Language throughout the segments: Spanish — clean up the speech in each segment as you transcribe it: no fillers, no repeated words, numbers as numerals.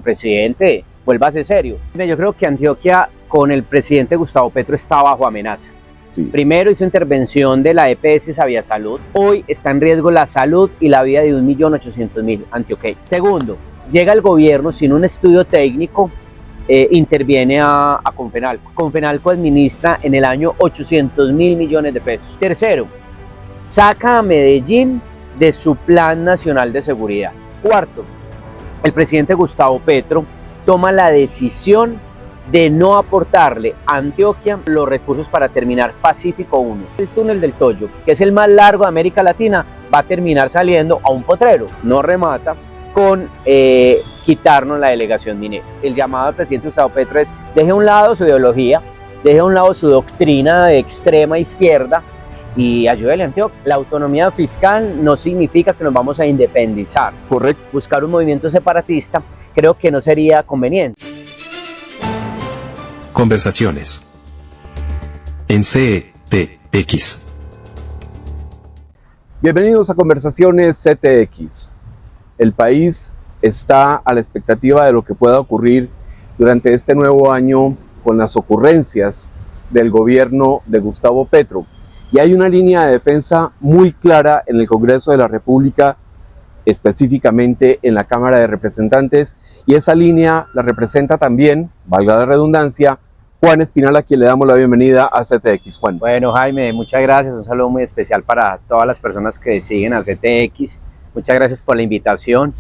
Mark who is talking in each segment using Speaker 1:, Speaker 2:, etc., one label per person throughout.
Speaker 1: Presidente, vuélvase serio. Yo creo que Antioquia con el presidente Gustavo Petro está bajo amenaza.
Speaker 2: Sí.
Speaker 1: Primero hizo intervención de la EPS Sabia Salud. Hoy está en riesgo la salud y la vida de 1.800.000 antioqueños. Segundo, llega el gobierno sin un estudio técnico, interviene a Confenalco. Confenalco administra en el año 800.000 millones de pesos. Tercero, saca a Medellín de su Plan Nacional de Seguridad. Cuarto, el presidente Gustavo Petro toma la decisión de no aportarle a Antioquia los recursos para terminar Pacífico 1. El túnel del Toyo, que es el más largo de América Latina, va a terminar saliendo a un potrero. No remata con quitarnos la delegación minera. El llamado al presidente Gustavo Petro es: deje a un lado su ideología, deje a un lado su doctrina de extrema izquierda y ayúdele a Antioquia. La autonomía fiscal no significa que nos vamos a independizar.
Speaker 2: Correcto.
Speaker 1: Buscar un movimiento separatista creo que no sería conveniente.
Speaker 3: Conversaciones en CTX.
Speaker 2: Bienvenidos a Conversaciones CTX. El país está a la expectativa de lo que pueda ocurrir durante este nuevo año con las ocurrencias del gobierno de Gustavo Petro. Y hay una línea de defensa muy clara en el Congreso de la República, específicamente en la Cámara de Representantes, y esa línea la representa también, valga la redundancia, Juan Espinal, a quien le damos la bienvenida a CTX. Juan.
Speaker 1: Bueno, Jaime, muchas gracias. Un saludo muy especial para todas las personas que siguen a CTX. Muchas gracias por la invitación.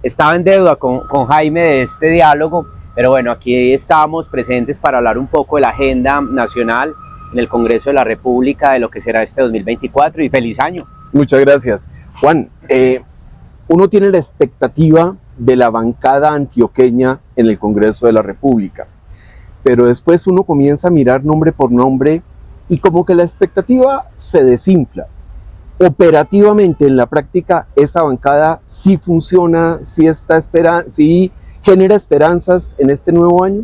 Speaker 1: Estaba en deuda con Jaime de este diálogo, pero bueno, aquí estamos presentes para hablar un poco de la agenda nacional en el Congreso de la República, de lo que será este 2024, y feliz año.
Speaker 2: Muchas gracias. Juan, uno tiene la expectativa de la bancada antioqueña en el Congreso de la República, pero después uno comienza a mirar nombre por nombre y como que la expectativa se desinfla. Operativamente, en la práctica, esa bancada sí funciona, sí genera esperanzas en este nuevo año.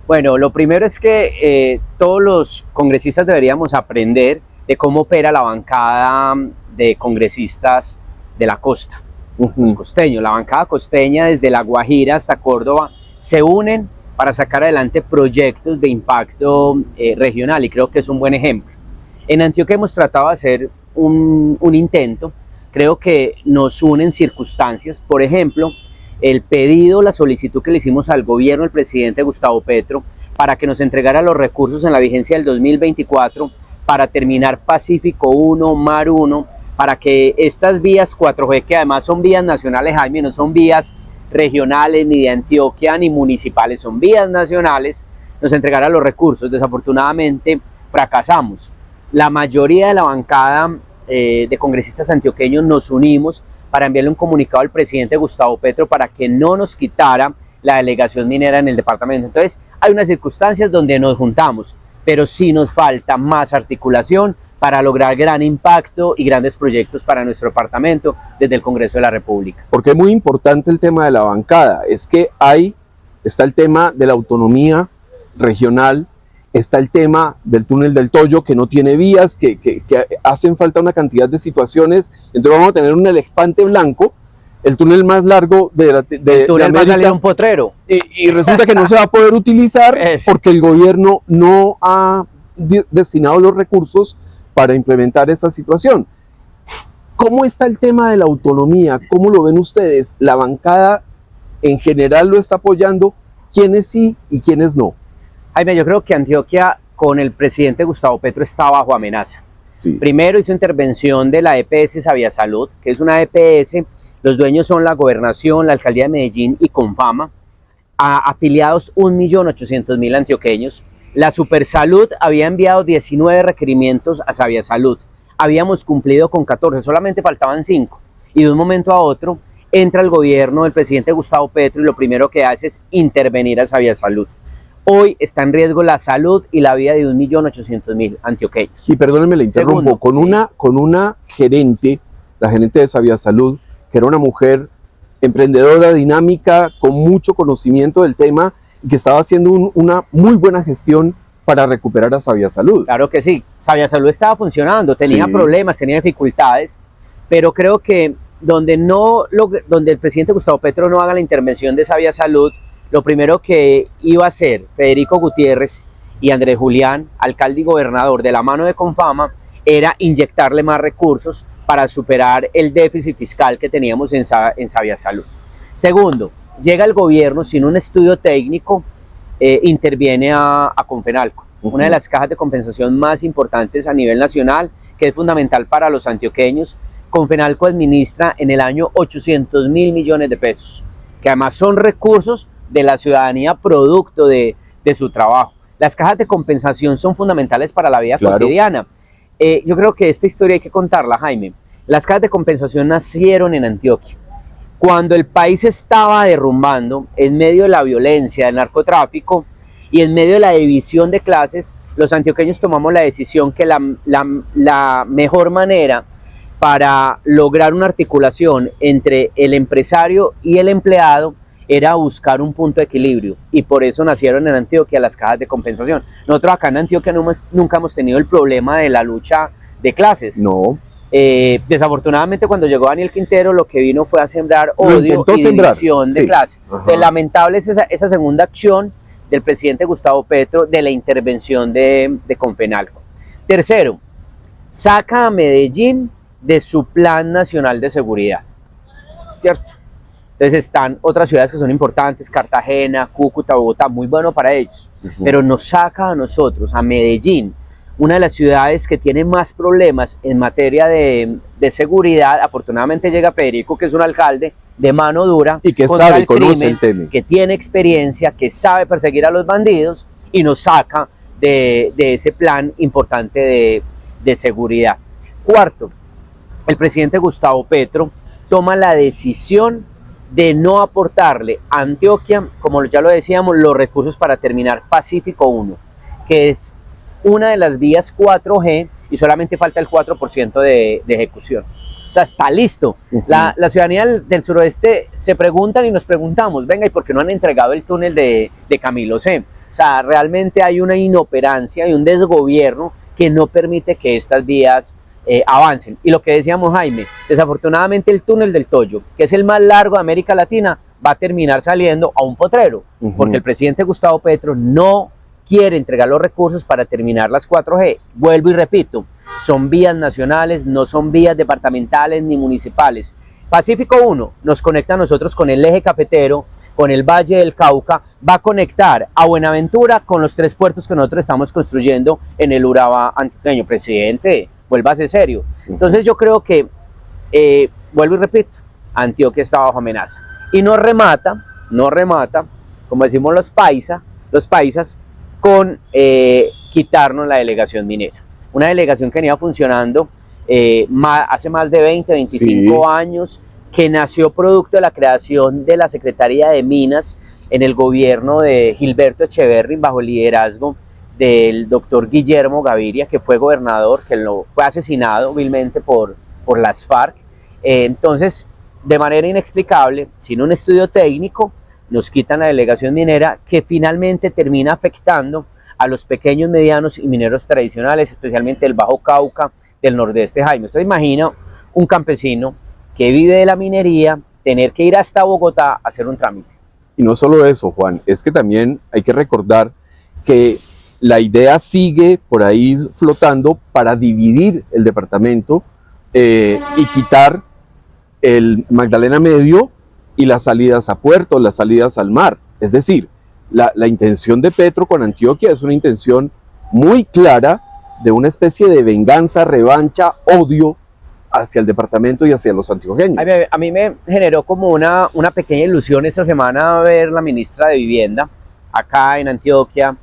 Speaker 1: Bueno, lo primero es que todos los congresistas deberíamos aprender de cómo opera la bancada de congresistas de la costa. Los costeños, la bancada costeña desde La Guajira hasta Córdoba se unen para sacar adelante proyectos de impacto regional, y creo que es un buen ejemplo. En Antioquia hemos tratado de hacer un intento. Creo que nos unen circunstancias. Por ejemplo, el pedido, la solicitud que le hicimos al gobierno del presidente Gustavo Petro para que nos entregara los recursos en la vigencia del 2024 para terminar Pacífico 1, Mar 1, para que estas vías 4G, que además son vías nacionales, Jaime, no son vías regionales ni de Antioquia ni municipales, son vías nacionales, nos entregara los recursos. Desafortunadamente fracasamos. La mayoría de la bancada de congresistas antioqueños nos unimos para enviarle un comunicado al presidente Gustavo Petro para que no nos quitara la delegación minera en el departamento. Entonces hay unas circunstancias donde nos juntamos, pero sí nos falta más articulación para lograr gran impacto y grandes proyectos para nuestro departamento desde el Congreso de la República.
Speaker 2: Porque es muy importante el tema de la bancada, es que está el tema de la autonomía regional, está el tema del túnel del Toyo, que no tiene vías, que hacen falta una cantidad de situaciones. Entonces vamos a tener un elefante blanco, el túnel más largo el túnel
Speaker 1: va a salir a un potrero.
Speaker 2: Y resulta que no se va a poder utilizar porque el gobierno no ha destinado los recursos para implementar esa situación. ¿Cómo está el tema de la autonomía? ¿Cómo lo ven ustedes? ¿La bancada en general lo está apoyando? ¿Quiénes sí y quiénes no?
Speaker 1: Jaime, yo creo que Antioquia con el presidente Gustavo Petro está bajo amenaza.
Speaker 2: Sí.
Speaker 1: Primero hizo intervención de la EPS Sabia Salud, que es una EPS, los dueños son la Gobernación, la Alcaldía de Medellín y Confama, afiliados 1.800.000 antioqueños. La Supersalud había enviado 19 requerimientos a Sabia Salud, habíamos cumplido con 14, solamente faltaban 5, y de un momento a otro entra el gobierno del presidente Gustavo Petro y lo primero que hace es intervenir a Sabia Salud. Hoy está en riesgo la salud y la vida de 1.800.000 antioqueños.
Speaker 2: Y perdónenme, le interrumpo.
Speaker 1: Segundo,
Speaker 2: con una gerente, la gerente de Sabia Salud, que era una mujer emprendedora, dinámica, con mucho conocimiento del tema y que estaba haciendo una muy buena gestión para recuperar a Sabia Salud.
Speaker 1: Claro que sí, Sabia Salud estaba funcionando, tenía problemas, tenía dificultades, pero creo que donde el presidente Gustavo Petro no haga la intervención de Sabia Salud, lo primero que iba a hacer Federico Gutiérrez y Andrés Julián, alcalde y gobernador de la mano de Confama, era inyectarle más recursos para superar el déficit fiscal que teníamos en Saviasalud. Segundo, llega el gobierno sin un estudio técnico, interviene a Confenalco, una de las cajas de compensación más importantes a nivel nacional, que es fundamental para los antioqueños. Confenalco administra en el año 800.000 millones de pesos, que además son recursos de la ciudadanía producto de su trabajo. Las cajas de compensación son fundamentales para la vida cotidiana. Yo creo que esta historia hay que contarla, Jaime. Las cajas de compensación nacieron en Antioquia. Cuando el país estaba derrumbando, en medio de la violencia, del narcotráfico y en medio de la división de clases, los antioqueños tomamos la decisión que la mejor manera para lograr una articulación entre el empresario y el empleado era buscar un punto de equilibrio, y por eso nacieron en Antioquia las cajas de compensación. Nosotros acá en Antioquia nunca hemos tenido el problema de la lucha de clases.
Speaker 2: No.
Speaker 1: Desafortunadamente, cuando llegó Daniel Quintero, lo que vino fue a sembrar odio y división de clases. Entonces, lamentable es esa segunda acción del presidente Gustavo Petro de la intervención de Confenalco. Tercero, saca a Medellín de su Plan Nacional de Seguridad, ¿cierto? Entonces están otras ciudades que son importantes, Cartagena, Cúcuta, Bogotá, muy bueno para ellos, pero nos saca a nosotros, a Medellín, una de las ciudades que tiene más problemas en materia de seguridad. Afortunadamente llega Federico, que es un alcalde de mano dura
Speaker 2: y que
Speaker 1: contra
Speaker 2: sabe,
Speaker 1: el crimen,
Speaker 2: conoce el tema,
Speaker 1: que tiene experiencia, que sabe perseguir a los bandidos, y nos saca de ese plan importante de seguridad. Cuarto, el presidente Gustavo Petro toma la decisión de no aportarle a Antioquia, como ya lo decíamos, los recursos para terminar Pacífico 1, que es una de las vías 4G, y solamente falta el 4% de ejecución. O sea, está listo. La ciudadanía del suroeste se preguntan y nos preguntamos, venga, ¿y por qué no han entregado el túnel de Camilo C? O sea, realmente hay una inoperancia y un desgobierno que no permite que estas vías avancen. Y lo que decíamos, Jaime, desafortunadamente el túnel del Toyo, que es el más largo de América Latina, va a terminar saliendo a un potrero, porque el presidente Gustavo Petro no quiere entregar los recursos para terminar las 4G. Vuelvo y repito, son vías nacionales, no son vías departamentales ni municipales. Pacífico 1 nos conecta a nosotros con el eje cafetero, con el Valle del Cauca, va a conectar a Buenaventura con los 3 puertos que nosotros estamos construyendo en el Urabá antioqueño. Presidente, vuélvase serio. Entonces yo creo que, vuelvo y repito, Antioquia está bajo amenaza. Y no remata, como decimos los paisas, con quitarnos la delegación minera. Una delegación que venía funcionando hace más de 20, 25 años, que nació producto de la creación de la Secretaría de Minas en el gobierno de Gilberto Echeverri, bajo el liderazgo del doctor Guillermo Gaviria, que fue gobernador, que fue asesinado vilmente por las FARC. Entonces, de manera inexplicable, sin un estudio técnico, nos quitan la delegación minera, que finalmente termina afectando a los pequeños, medianos y mineros tradicionales, especialmente del Bajo Cauca, del Nordeste, Jaime. Usted imagina un campesino que vive de la minería tener que ir hasta Bogotá a hacer un trámite.
Speaker 2: Y no solo eso, Juan, es que también hay que recordar que la idea sigue por ahí flotando para dividir el departamento y quitar el Magdalena Medio y las salidas a puerto, las salidas al mar. Es decir, la intención de Petro con Antioquia es una intención muy clara de una especie de venganza, revancha, odio hacia el departamento y hacia los antioqueños.
Speaker 1: A mí me generó como una pequeña ilusión esta semana ver la ministra de Vivienda acá en Antioquia,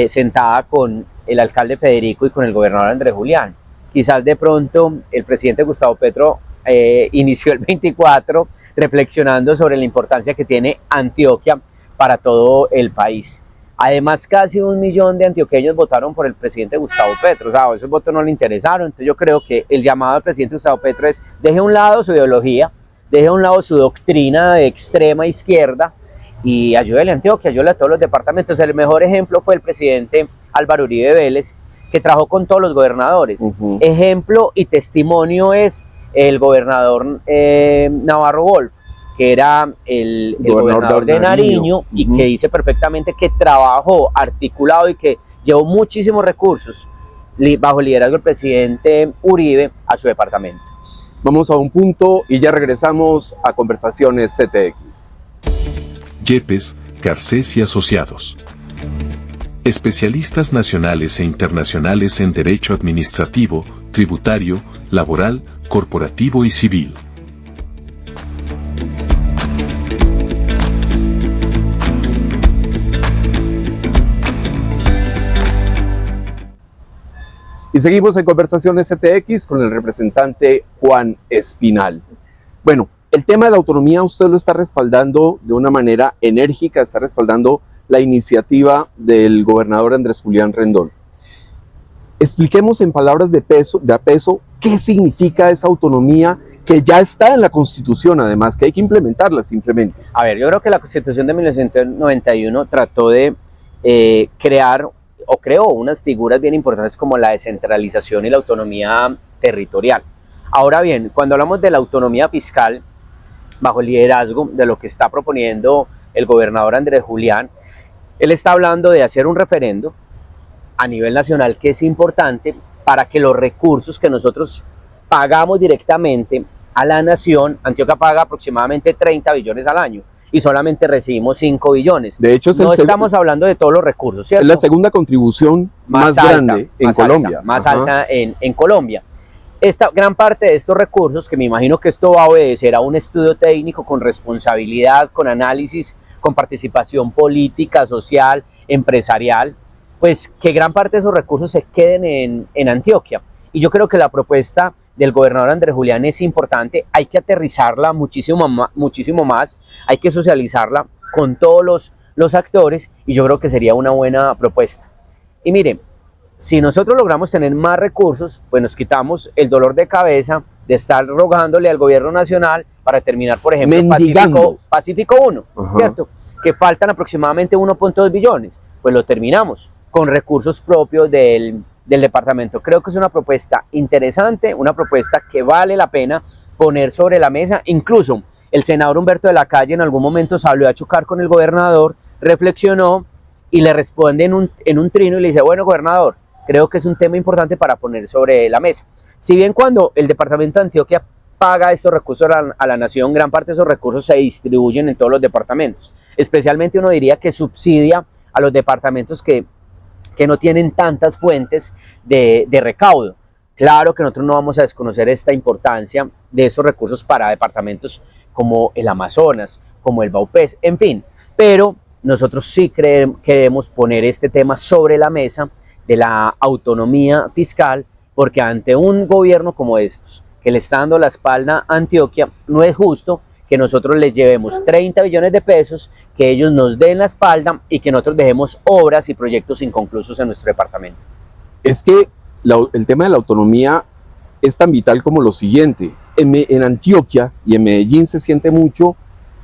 Speaker 1: sentada con el alcalde Federico y con el gobernador Andrés Julián. Quizás de pronto el presidente Gustavo Petro inició el 24 reflexionando sobre la importancia que tiene Antioquia para todo el país. Además, casi 1 millón de antioqueños votaron por el presidente Gustavo Petro. O sea, esos votos no le interesaron. Entonces yo creo que el llamado al presidente Gustavo Petro es: deje a un lado su ideología, deje a un lado su doctrina de extrema izquierda y ayúdele a Antioquia, ayúdele a todos los departamentos. El mejor ejemplo fue el presidente Álvaro Uribe Vélez, que trabajó con todos los gobernadores. Ejemplo y testimonio es el gobernador Navarro Wolf, que era el gobernador de Nariño, y que dice perfectamente que trabajó articulado y que llevó muchísimos recursos bajo el liderazgo del presidente Uribe a su departamento.
Speaker 2: Vamos a un punto y ya regresamos a Conversaciones CTX.
Speaker 3: Yepes, Garcés y Asociados. Especialistas nacionales e internacionales en derecho administrativo, tributario, laboral, corporativo y civil.
Speaker 2: Y seguimos en Conversaciones CTX con el representante Juan Espinal. Bueno, el tema de la autonomía usted lo está respaldando de una manera enérgica, está respaldando la iniciativa del gobernador Andrés Julián Rendón. Expliquemos en palabras de a peso qué significa esa autonomía que ya está en la Constitución, además, que hay que implementarla simplemente.
Speaker 1: A ver, yo creo que la Constitución de 1991 trató de creó unas figuras bien importantes como la descentralización y la autonomía territorial. Ahora bien, cuando hablamos de la autonomía fiscal, bajo el liderazgo de lo que está proponiendo el gobernador Andrés Julián, él está hablando de hacer un referendo a nivel nacional que es importante para que los recursos que nosotros pagamos directamente a la nación, Antioquia paga aproximadamente 30 billones al año y solamente recibimos 5 billones.
Speaker 2: De hecho,
Speaker 1: no estamos hablando de todos los recursos, ¿cierto?
Speaker 2: Es la segunda contribución más grande en Colombia.
Speaker 1: Más alta en Colombia. Esta gran parte de estos recursos, que me imagino que esto va a obedecer a un estudio técnico con responsabilidad, con análisis, con participación política, social, empresarial, pues que gran parte de esos recursos se queden en Antioquia. Y yo creo que la propuesta del gobernador Andrés Julián es importante, hay que aterrizarla muchísimo más, hay que socializarla con todos los actores y yo creo que sería una buena propuesta. Y miren, si nosotros logramos tener más recursos, pues nos quitamos el dolor de cabeza de estar rogándole al gobierno nacional para terminar, por ejemplo, Pacífico 1, ¿cierto? Que faltan aproximadamente 1.2 billones, pues lo terminamos con recursos propios del departamento. Creo que es una propuesta interesante, una propuesta que vale la pena poner sobre la mesa. Incluso el senador Humberto de la Calle en algún momento salió a chocar con el gobernador, reflexionó y le responde en un trino y le dice, bueno, gobernador, creo que es un tema importante para poner sobre la mesa. Si bien cuando el departamento de Antioquia paga estos recursos a la nación, gran parte de esos recursos se distribuyen en todos los departamentos. Especialmente uno diría que subsidia a los departamentos que no tienen tantas fuentes de recaudo. Claro que nosotros no vamos a desconocer esta importancia de estos recursos para departamentos como el Amazonas, como el Baupés, en fin, pero nosotros sí queremos poner este tema sobre la mesa de la autonomía fiscal, porque ante un gobierno como estos, que le está dando la espalda a Antioquia, no es justo que nosotros les llevemos 30 billones de pesos, que ellos nos den la espalda y que nosotros dejemos obras y proyectos inconclusos en nuestro departamento.
Speaker 2: Es que el tema de la autonomía es tan vital como lo siguiente. En Antioquia y en Medellín se siente mucho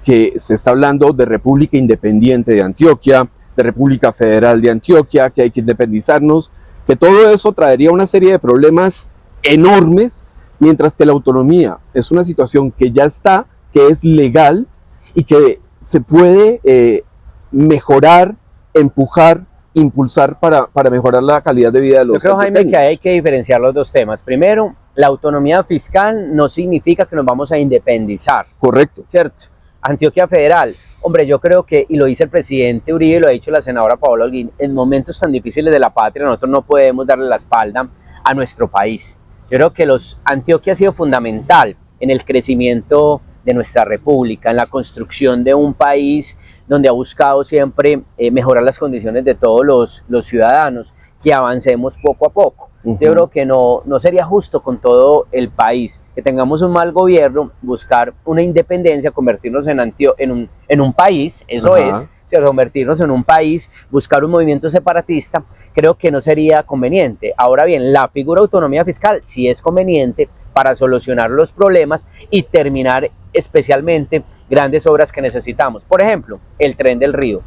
Speaker 2: que se está hablando de República Independiente de Antioquia, de República Federal de Antioquia, que hay que independizarnos, que todo eso traería una serie de problemas enormes, mientras que la autonomía es una situación que ya está, que es legal y que se puede mejorar, empujar, impulsar para mejorar la calidad de vida de los
Speaker 1: antioqueños. Yo creo, Jaime, que hay que diferenciar los dos temas. Primero, la autonomía fiscal no significa que nos vamos a independizar.
Speaker 2: Correcto.
Speaker 1: ¿Cierto? Antioquia Federal. Hombre, yo creo que, y lo dice el presidente Uribe, y lo ha dicho la senadora Paola Holguín, en momentos tan difíciles de la patria, nosotros no podemos darle la espalda a nuestro país. Yo creo que Antioquia ha sido fundamental en el crecimiento de nuestra república, en la construcción de un país donde ha buscado siempre mejorar las condiciones de todos los ciudadanos, que avancemos poco a poco. Yo creo que no sería justo con todo el país que tengamos un mal gobierno, buscar una independencia, convertirnos en un país, eso es, convertirnos en un país, buscar un movimiento separatista, creo que no sería conveniente. Ahora bien, la figura de autonomía fiscal sí es conveniente para solucionar los problemas y terminar especialmente grandes obras que necesitamos. Por ejemplo, el Tren del Río,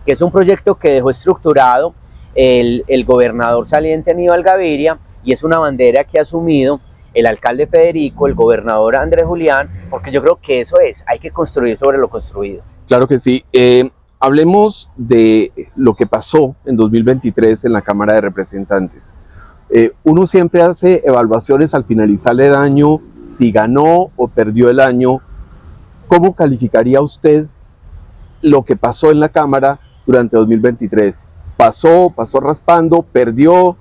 Speaker 1: que es un proyecto que dejó estructurado el gobernador saliente Aníbal Gaviria y es una bandera que ha asumido el alcalde Federico, el gobernador Andrés Julián, porque yo creo que eso es, hay que construir sobre lo construido.
Speaker 2: Claro que sí. Hablemos de lo que pasó en 2023 en la Cámara de Representantes. Uno siempre hace evaluaciones al finalizar el año, si ganó o perdió el año. ¿Cómo calificaría usted lo que pasó en la Cámara durante 2023? ¿Pasó raspando, perdió,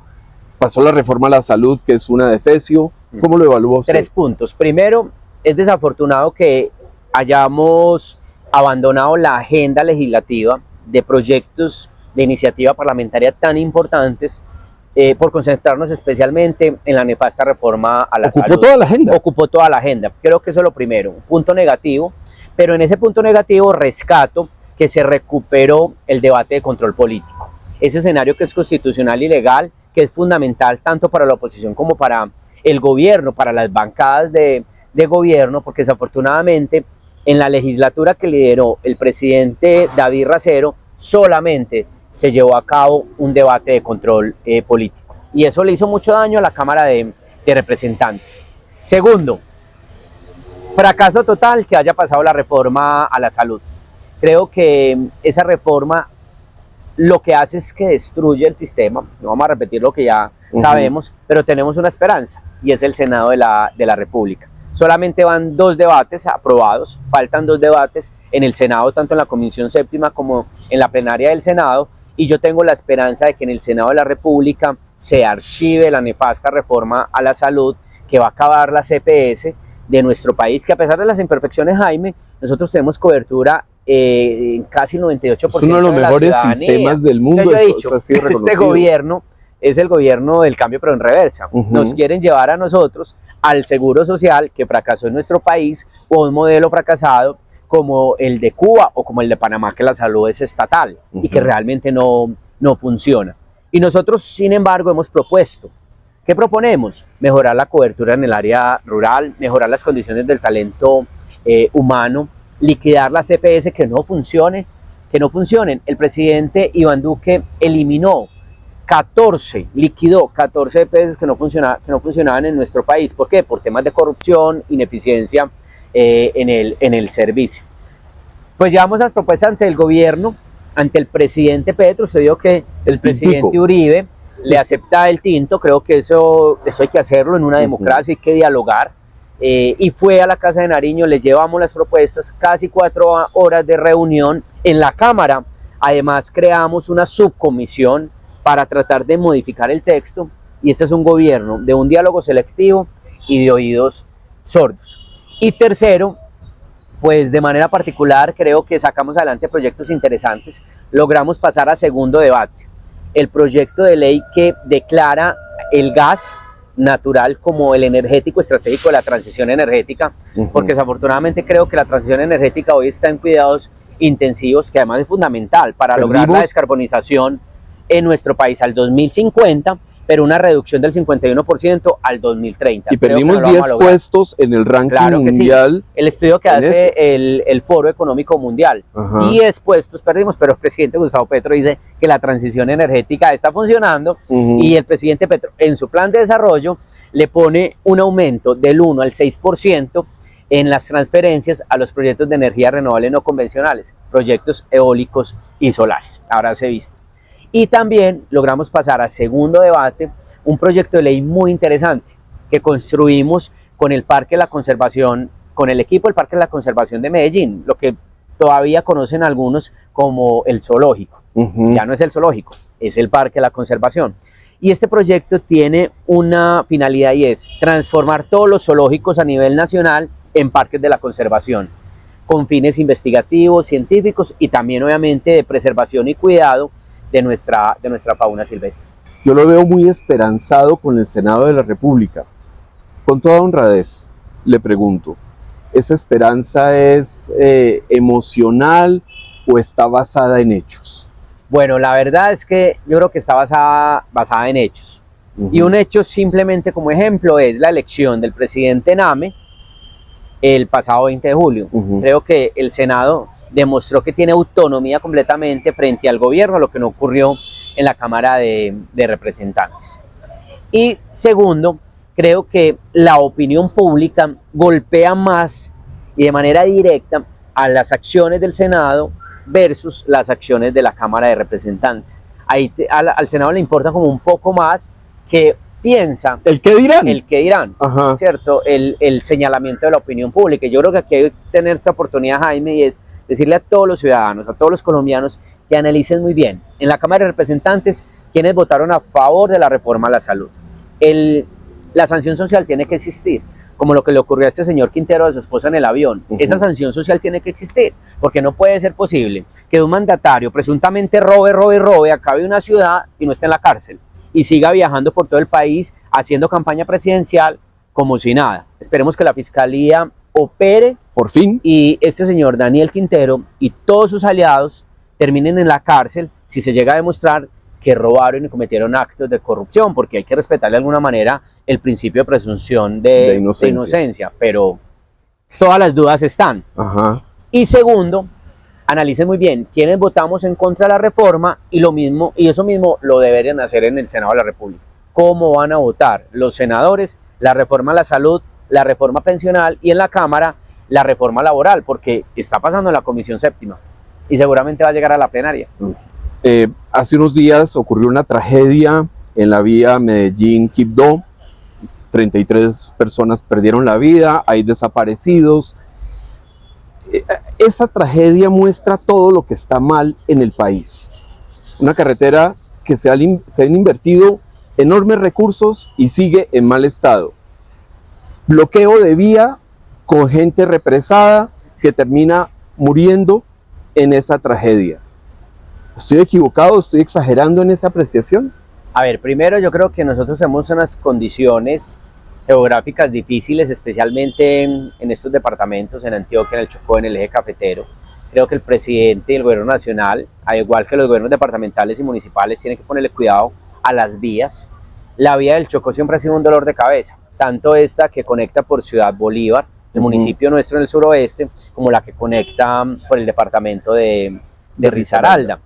Speaker 2: pasó la reforma a la salud, que es una defecio? ¿Cómo lo evalúa usted?
Speaker 1: 3 puntos. Primero, es desafortunado que hayamos abandonado la agenda legislativa de proyectos de iniciativa parlamentaria tan importantes por concentrarnos especialmente en la nefasta reforma a la salud.
Speaker 2: Ocupó toda la agenda.
Speaker 1: Ocupó toda la agenda. Creo que eso es lo primero, un punto negativo, pero en ese punto negativo rescato que se recuperó el debate de control político. Ese escenario que es constitucional y legal, que es fundamental tanto para la oposición como para el gobierno, para las bancadas de gobierno, porque desafortunadamente en la legislatura que lideró el presidente David Racero solamente se llevó a cabo un debate de control político, y eso le hizo mucho daño a la Cámara de Representantes. Segundo, fracaso total que haya pasado la reforma a la salud. Creo que esa reforma lo que hace es que destruye el sistema. No vamos a repetir lo que ya sabemos, pero tenemos una esperanza, y es el Senado de la República. Solamente van 2 debates aprobados, faltan 2 debates en el Senado, tanto en la Comisión Séptima como en la plenaria del Senado, y yo tengo la esperanza de que en el Senado de la República se archive la nefasta reforma a la salud que va a acabar la CPS de nuestro país, que a pesar de las imperfecciones, Jaime, nosotros tenemos cobertura en casi el 98%
Speaker 2: es uno de los mejores sistemas del mundo.
Speaker 1: Yo he dicho, este gobierno es el gobierno del cambio, pero en reversa. Nos quieren llevar a nosotros al seguro social que fracasó en nuestro país, o un modelo fracasado como el de Cuba o como el de Panamá, que la salud es estatal y que realmente no funciona. Y nosotros, sin embargo, hemos propuesto. ¿Qué proponemos? Mejorar la cobertura en el área rural, mejorar las condiciones del talento humano, liquidar la CPS que no funcionen. El presidente Iván Duque liquidó 14 EPS que no funcionaban en nuestro país. ¿Por qué? Por temas de corrupción, ineficiencia en el servicio. Pues llevamos las propuestas ante el gobierno, ante el presidente Petro. Usted vio que el presidente Uribe le acepta el tinto. Creo que eso hay que hacerlo en una democracia, hay que dialogar. Y fue a la Casa de Nariño, le llevamos las propuestas, casi 4 horas de reunión en la Cámara. Además creamos una subcomisión para tratar de modificar el texto, y este es un gobierno de un diálogo selectivo y de oídos sordos. Y tercero, pues de manera particular creo que sacamos adelante proyectos interesantes. Logramos pasar a segundo debate el proyecto de ley que declara el gas natural como el energético estratégico de la transición energética, porque desafortunadamente creo que la transición energética hoy está en cuidados intensivos, que además es fundamental para lograr la descarbonización en nuestro país al 2050, pero una reducción del 51% al 2030.
Speaker 2: Y perdimos 10 puestos en el ranking mundial.
Speaker 1: Sí. El estudio que hace el Foro Económico Mundial, 10 puestos perdimos, pero el presidente Gustavo Petro dice que la transición energética está funcionando, y el presidente Petro en su plan de desarrollo le pone un aumento del 1 al 6% en las transferencias a los proyectos de energía renovable no convencionales, proyectos eólicos y solares. Ahora se ha visto. Y también logramos pasar a segundo debate un proyecto de ley muy interesante que construimos con el Parque de la Conservación, con el equipo del Parque de la Conservación de Medellín, lo que todavía conocen algunos como el zoológico. Ya no es el zoológico, es el Parque de la Conservación. Y este proyecto tiene una finalidad, y es transformar todos los zoológicos a nivel nacional en parques de la conservación, con fines investigativos, científicos y también obviamente de preservación y cuidado de nuestra fauna silvestre.
Speaker 2: Yo lo veo muy esperanzado con el Senado de la República. Con toda honradez, le pregunto, ¿esa esperanza es emocional o está basada en hechos?
Speaker 1: Bueno, la verdad es que yo creo que está basada en hechos. Y un hecho, simplemente como ejemplo, es la elección del presidente Name el pasado 20 de julio. Creo que el Senado demostró que tiene autonomía completamente frente al gobierno, lo que no ocurrió en la Cámara de Representantes. Y segundo, creo que la opinión pública golpea más y de manera directa a las acciones del Senado versus las acciones de la Cámara de Representantes. Ahí al Senado le importa como un poco más que piensa
Speaker 2: ¿El qué dirán?
Speaker 1: el que dirán,
Speaker 2: Ajá.
Speaker 1: ¿cierto? El señalamiento de la opinión pública. Yo creo que aquí hay que tener esta oportunidad, Jaime, y es decirle a todos los ciudadanos, a todos los colombianos, que analicen muy bien en la Cámara de Representantes quienes votaron a favor de la reforma a la salud. La sanción social tiene que existir, como lo que le ocurrió a este señor Quintero de su esposa en el avión. Esa sanción social tiene que existir, porque no puede ser posible que un mandatario presuntamente robe, acabe una ciudad y no esté en la cárcel, y siga viajando por todo el país haciendo campaña presidencial como si nada. Esperemos que la Fiscalía opere
Speaker 2: Por fin.
Speaker 1: y este señor Daniel Quintero y todos sus aliados terminen en la cárcel si se llega a demostrar que robaron y cometieron actos de corrupción, porque hay que respetar de alguna manera el principio de presunción de inocencia, pero todas las dudas están.
Speaker 2: Ajá.
Speaker 1: Y segundo, analicen muy bien quiénes votamos en contra de la reforma, y eso mismo lo deberían hacer en el Senado de la República. ¿Cómo van a votar los senadores la reforma a la salud, la reforma pensional, y en la Cámara la reforma laboral? Porque está pasando en la Comisión Séptima y seguramente va a llegar a la plenaria.
Speaker 2: Hace unos días ocurrió una tragedia en la vía Medellín-Quibdó. 33 personas perdieron la vida, hay desaparecidos. Esa tragedia muestra todo lo que está mal en el país. Una carretera que se han invertido enormes recursos y sigue en mal estado. Bloqueo de vía con gente represada que termina muriendo en esa tragedia. ¿Estoy equivocado? ¿Estoy exagerando en esa apreciación?
Speaker 1: A ver, primero yo creo que nosotros tenemos unas condiciones geográficas difíciles, especialmente en estos departamentos, en Antioquia, en el Chocó, en el eje cafetero. Creo que el presidente y el gobierno nacional, al igual que los gobiernos departamentales y municipales, tienen que ponerle cuidado a las vías. La vía del Chocó siempre ha sido un dolor de cabeza, tanto esta que conecta por Ciudad Bolívar, el municipio nuestro en el suroeste, como la que conecta por el departamento de Risaralda,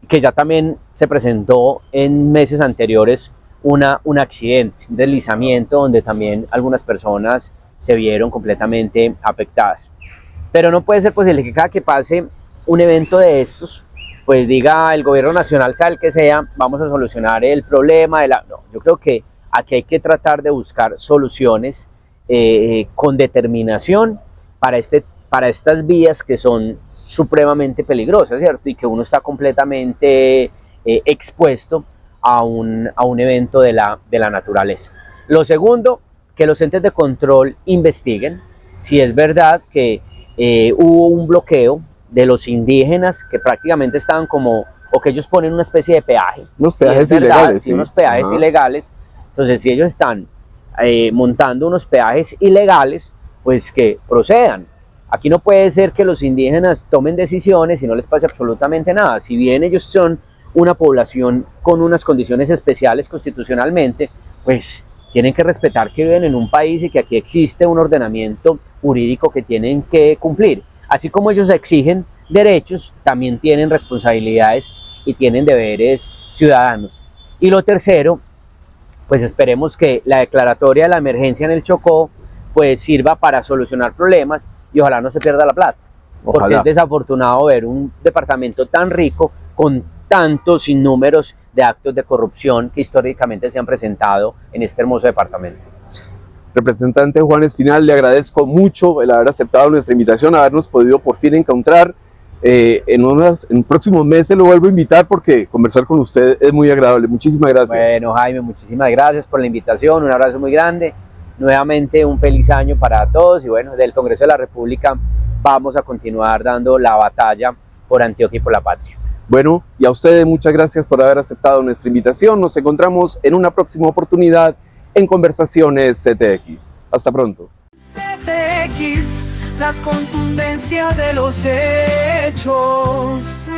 Speaker 1: que ya también se presentó en meses anteriores un accidente, un deslizamiento donde también algunas personas se vieron completamente afectadas. Pero no puede ser posible que cada que pase un evento de estos, pues diga el gobierno nacional, sea el que sea, vamos a solucionar el problema. No, yo creo que aquí hay que tratar de buscar soluciones con determinación para estas vías que son supremamente peligrosas, ¿cierto? Y que uno está completamente expuesto a un evento de la naturaleza. Lo segundo, que los entes de control investiguen si es verdad que hubo un bloqueo de los indígenas que prácticamente estaban como, o que ellos ponen una especie de peaje.
Speaker 2: Unos peajes
Speaker 1: si es verdad,
Speaker 2: ilegales.
Speaker 1: sí, unos peajes ilegales. Entonces, si ellos están montando unos peajes ilegales, pues que procedan. Aquí no puede ser que los indígenas tomen decisiones y no les pase absolutamente nada. Si bien ellos son una población con unas condiciones especiales constitucionalmente, pues tienen que respetar que viven en un país y que aquí existe un ordenamiento jurídico que tienen que cumplir. Así como ellos exigen derechos, también tienen responsabilidades y tienen deberes ciudadanos. Y lo tercero, pues esperemos que la declaratoria de la emergencia en el Chocó pues sirva para solucionar problemas y ojalá no se pierda la plata. Porque
Speaker 2: Ojalá.
Speaker 1: es desafortunado ver un departamento tan rico con tantos sinnúmeros de actos de corrupción que históricamente se han presentado en este hermoso departamento.
Speaker 2: Representante Juan Espinal, le agradezco mucho el haber aceptado nuestra invitación, habernos podido por fin encontrar. En próximos meses lo vuelvo a invitar porque conversar con usted es muy agradable. Muchísimas gracias.
Speaker 1: Bueno, Jaime, muchísimas gracias por la invitación, un abrazo muy grande. Nuevamente un feliz año para todos y bueno, del Congreso de la República vamos a continuar dando la batalla por Antioquia y por la patria.
Speaker 2: Bueno, y a ustedes muchas gracias por haber aceptado nuestra invitación. Nos encontramos en una próxima oportunidad en Conversaciones CTX. Hasta pronto.
Speaker 4: CTX, la contundencia de los hechos.